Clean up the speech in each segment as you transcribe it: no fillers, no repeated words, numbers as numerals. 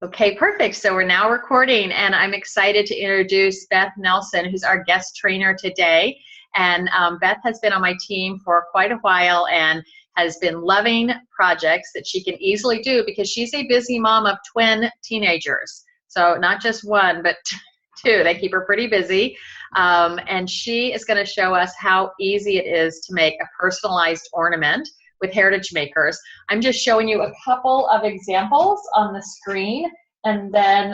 Okay, perfect. So we're now recording, and I'm excited to introduce Beth Nelson, who's our guest trainer today. And Beth has been on my team for quite a while and has been loving projects that she can easily do because she's a busy mom of twin teenagers. So not just one, but two. They keep her pretty busy. And she is going to show us how easy it is to make a personalized ornament with Heritage Makers. I'm just showing you a couple of examples on the screen, and then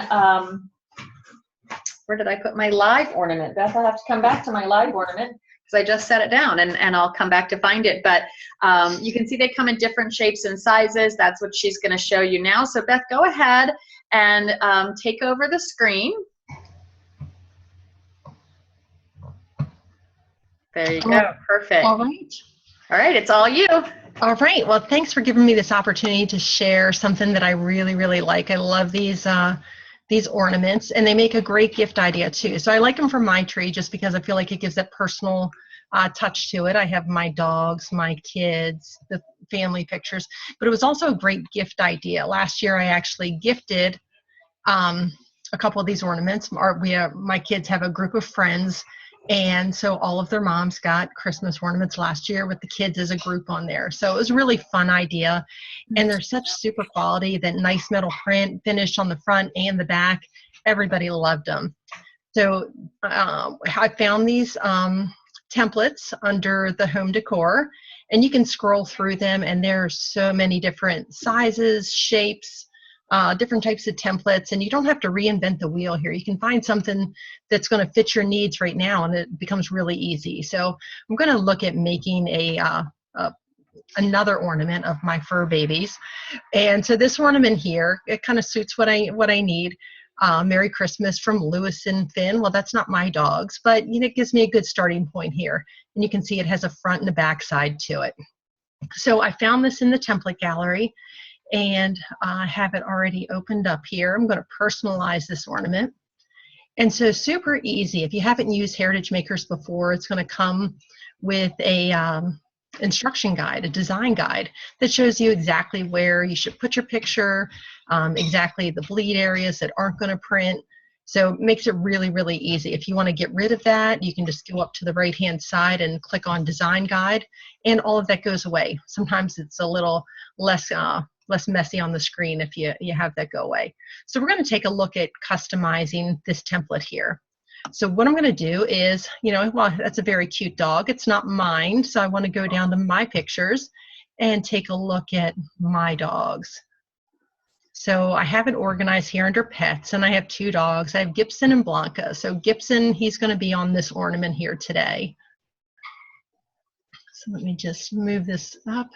where did I put my live ornament? Beth, I'll have to come back to my live ornament because I just set it down, and I'll come back to find it. But you can see they come in different shapes and sizes. That's what she's going to show you now. So Beth, go ahead and take over the screen. There you go. Perfect. All right. All right, it's all you. All right. Well, thanks for giving me this opportunity to share something that I really, really like. I love these ornaments, and they make a great gift idea too. So I like them for my tree just because I feel like it gives that personal touch to it. I have my dogs, my kids, the family pictures, but it was also a great gift idea. Last year, I actually gifted a couple of these ornaments. My kids have a group of friends, and so all of their moms got Christmas ornaments last year with the kids as a group on there. So it was a really fun idea. And they're such super quality, that nice metal print finish on the front and the back. Everybody loved them. So I found these templates under the home decor, and you can scroll through them, and there are so many different sizes, shapes, different types of templates, and you don't have to reinvent the wheel here. You can find something that's going to fit your needs right now, and it becomes really easy. So I'm going to look at making another ornament of my fur babies. And so this ornament here, it kind of suits what I need. Merry Christmas from Lewis and Finn. Well, that's not my dogs, but it gives me a good starting point here. And you can see it has a front and a back side to it. So I found this in the template gallery, and I have it already opened up here. I'm going to personalize this ornament. And so super easy. If you haven't used Heritage Makers before, it's going to come with a instruction guide, a design guide that shows you exactly where you should put your picture, exactly the bleed areas that aren't going to print. So it makes it really, really easy. If you want to get rid of that, you can just go up to the right-hand side and click on Design Guide, and all of that goes away. Sometimes it's a little less messy on the screen if you have that go away. So we're going to take a look at customizing this template here. So what I'm going to do is, well, that's a very cute dog. It's not mine, so I want to go down to my pictures and take a look at my dogs. So I have it organized here under pets, and I have two dogs. I have Gibson and Blanca. So Gibson, he's going to be on this ornament here today. So let me just move this up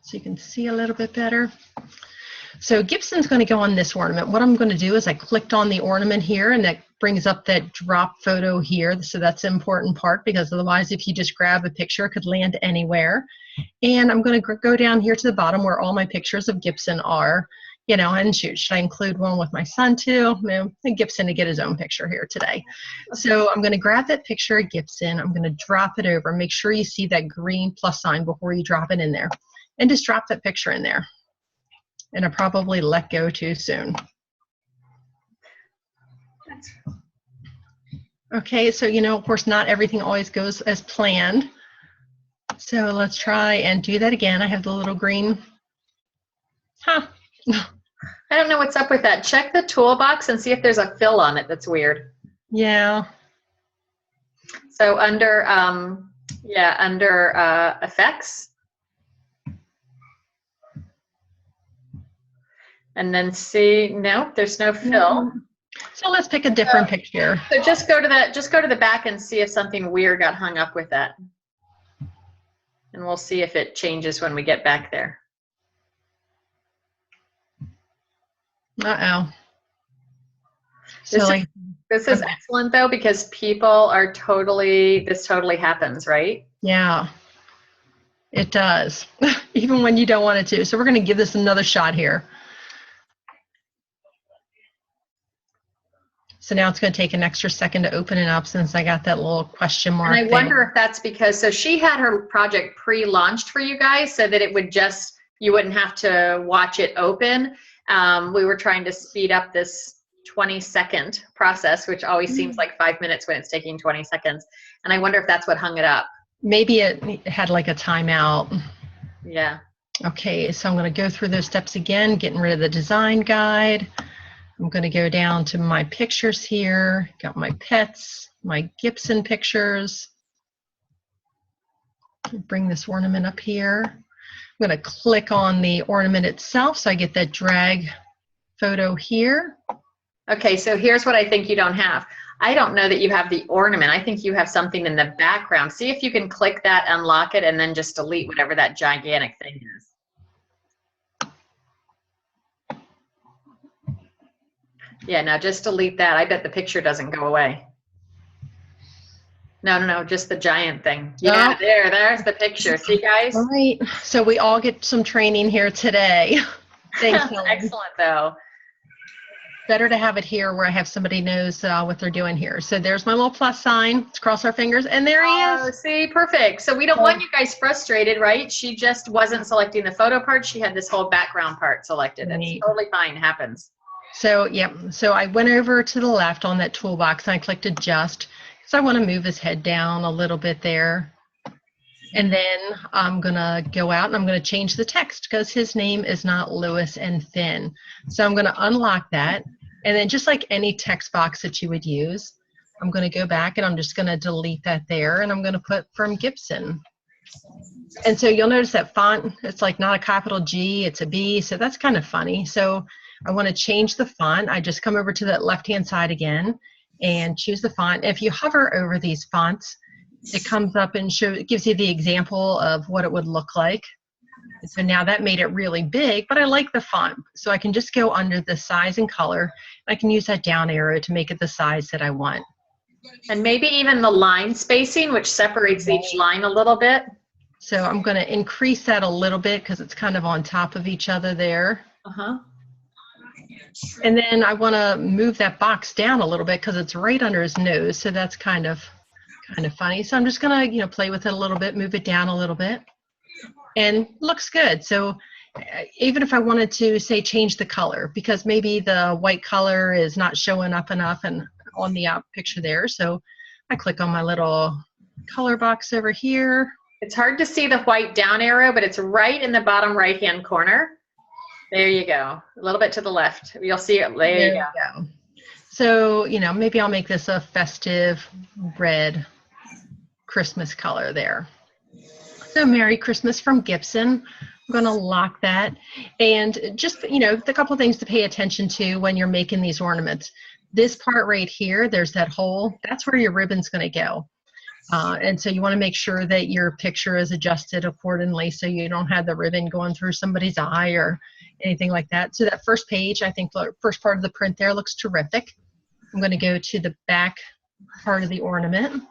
so you can see a little bit better. So Gibson's going to go on this ornament. What I'm going to do is I clicked on the ornament here, and that brings up that drop photo here. So that's the important part, because otherwise if you just grab a picture, it could land anywhere. And I'm going to go down here to the bottom where all my pictures of Gibson are, and shoot, should I include one with my son too? No, I think Gibson to get his own picture here today. So I'm going to grab that picture of Gibson. I'm going to drop it over. Make sure you see that green plus sign before you drop it in there. And just drop that picture in there. And I probably let go too soon. Okay, so of course not everything always goes as planned. So let's try and do that again. I have the little green. I don't know what's up with that. Check the toolbox and see if there's a fill on it that's weird. Yeah. So under effects. And then see, no, there's no fill. So let's pick a different picture. So just go to the back and see if something weird got hung up with that. And we'll see if it changes when we get back there. Uh-oh. This is excellent though, because people are this totally happens, right? Yeah, it does. Even when you don't want it to. So we're going to give this another shot here. So now it's going to take an extra second to open it up since I got that little question mark. And I wonder if that's because, so she had her project pre-launched for you guys so that it would just, you wouldn't have to watch it open. We were trying to speed up this 20-second process, which always seems like 5 minutes when it's taking 20 seconds. And I wonder if that's what hung it up. Maybe it had like a timeout. Yeah. Okay, so I'm going to go through those steps again, getting rid of the design guide. I'm going to go down to my pictures here. Got my pets, my Gibson pictures. Bring this ornament up here. I'm going to click on the ornament itself so I get that drag photo here. Okay, so here's what I think you don't have. I don't know that you have the ornament. I think you have something in the background. See if you can click that, unlock it, and then just delete whatever that gigantic thing is. Yeah, now just delete that. I bet the picture doesn't go away. No, just the giant thing. Yeah, there's the picture. See, guys? All right, so we all get some training here today. Thanks, Helen. Excellent, though. Better to have it here where I have somebody knows what they're doing here. So there's my little plus sign. Let's cross our fingers, and there he is. See, perfect. So we don't want you guys frustrated, right? She just wasn't selecting the photo part. She had this whole background part selected. Right. It's totally fine. It happens. So, yeah. So I went over to the left on that toolbox, and I clicked adjust because I want to move his head down a little bit there. And then I'm going to go out and I'm going to change the text because his name is not Lewis and Finn. So I'm going to unlock that. And then just like any text box that you would use, I'm going to go back and I'm just going to delete that there. And I'm going to put from Gibson. And so you'll notice that font, it's like not a capital G, it's a B. So that's kind of funny. So I want to change the font. I just come over to that left-hand side again and choose the font. If you hover over these fonts, it comes up and gives you the example of what it would look like. So now that made it really big, but I like the font. So I can just go under the size and color. I can use that down arrow to make it the size that I want. And maybe even the line spacing, which separates each line a little bit. So I'm going to increase that a little bit because it's kind of on top of each other there. And then I want to move that box down a little bit because it's right under his nose. So that's kind of funny. So I'm just going to, play with it a little bit, move it down a little bit, and looks good. So even if I wanted to say change the color, because maybe the white color is not showing up enough and on the picture there. So I click on my little color box over here. It's hard to see the white down arrow, but it's right in the bottom right-hand corner. There you go. A little bit to the left. You'll see it. There you go. So, maybe I'll make this a festive red Christmas color there. So Merry Christmas from Gibson. I'm going to lock that. And just, the couple things to pay attention to when you're making these ornaments. This part right here, there's that hole. That's where your ribbon's going to go. And so you want to make sure that your picture is adjusted accordingly so you don't have the ribbon going through somebody's eye or anything like that. So that first page, I think the first part of the print there looks terrific. I'm going to go to the back part of the ornament.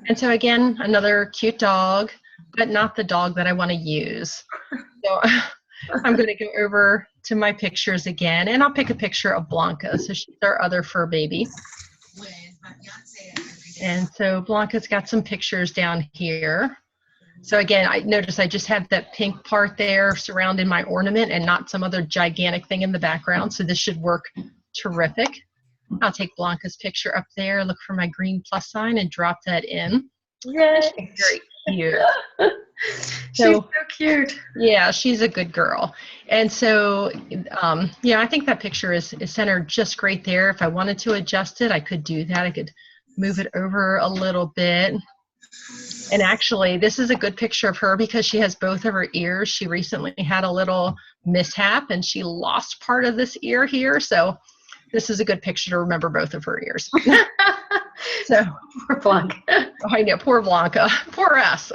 And so again, another cute dog, but not the dog that I want to use. So I'm going to go over to my pictures again, and I'll pick a picture of Blanca. So she's our other fur baby. And so Blanca's got some pictures down here. So again, I noticed I just have that pink part there surrounding my ornament and not some other gigantic thing in the background. So this should work terrific. I'll take Blanca's picture up there, look for my green plus sign and drop that in. Yay. She's very cute. She's so cute. Yeah, she's a good girl. And so, I think that picture is centered just great there. If I wanted to adjust it, I could do that. I could move it over a little bit. And actually, this is a good picture of her because she has both of her ears. She recently had a little mishap and she lost part of this ear here. So this is a good picture to remember both of her ears. So poor Blanca. Oh, I know, poor Blanca. Poor us.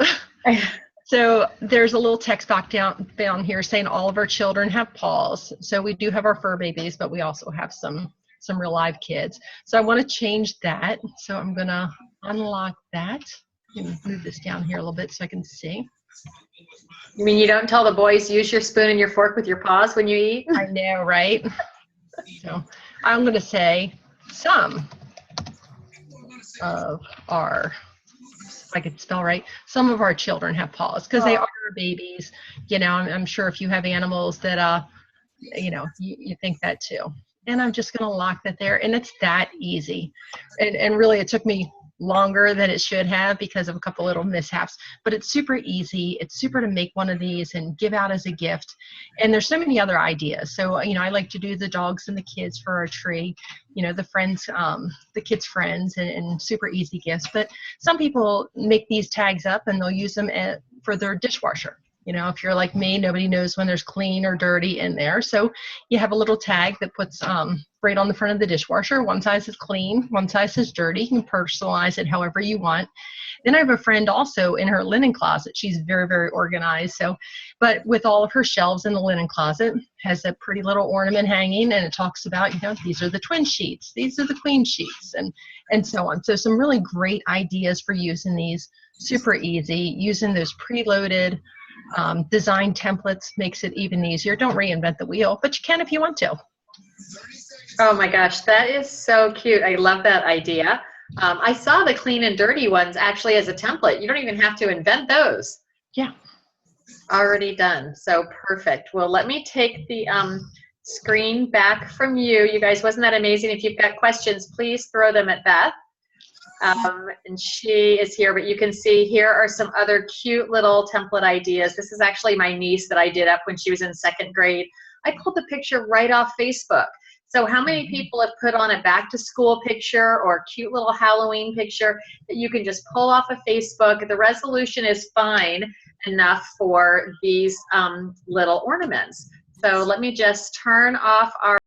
So there's a little text box down here saying all of our children have paws. So we do have our fur babies, but we also have some real live kids. So I want to change that. So I'm going to unlock that. Move this down here a little bit so I can see. You mean you don't tell the boys use your spoon and your fork with your paws when you eat? I know, right? So I'm going to say some of our, if I could spell right, some of our children have paws because they Oh. are babies. You know, I'm sure if you have animals that, you know, you think that too. And I'm just going to lock that there. And it's that easy. And really, it took me longer than it should have because of a couple little mishaps, but it's super easy. It's super to make one of these and give out as a gift. And there's so many other ideas. So, you know, I like to do the dogs and the kids for our tree, you know, the friends, the kids' friends, and super easy gifts. But some people make these tags up and they'll use them for their dishwasher. You know, if you're like me, nobody knows when there's clean or dirty in there. So you have a little tag that puts right on the front of the dishwasher. One size is clean, one size is dirty. You can personalize it however you want. Then I have a friend also in her linen closet. She's very, very organized. So, but with all of her shelves in the linen closet, has a pretty little ornament hanging, and it talks about, you know, these are the twin sheets, these are the queen sheets, and so on. So some really great ideas for using these. Super easy, using those preloaded design templates makes it even easier. Don't reinvent the wheel, but you can if you want to. Oh my gosh, that is so cute. I love that idea. I saw the clean and dirty ones actually as a template. You don't even have to invent those. Yeah. Already done. So perfect. Well, let me take the screen back from you. You guys, wasn't that amazing? If you've got questions, please throw them at Beth. And she is here, but you can see here are some other cute little template ideas. This is actually my niece that I did up when she was in 2nd grade. I pulled the picture right off Facebook. So how many people have put on a back to school picture or a cute little Halloween picture that you can just pull off of Facebook? The resolution is fine enough for these little ornaments. So let me just turn off our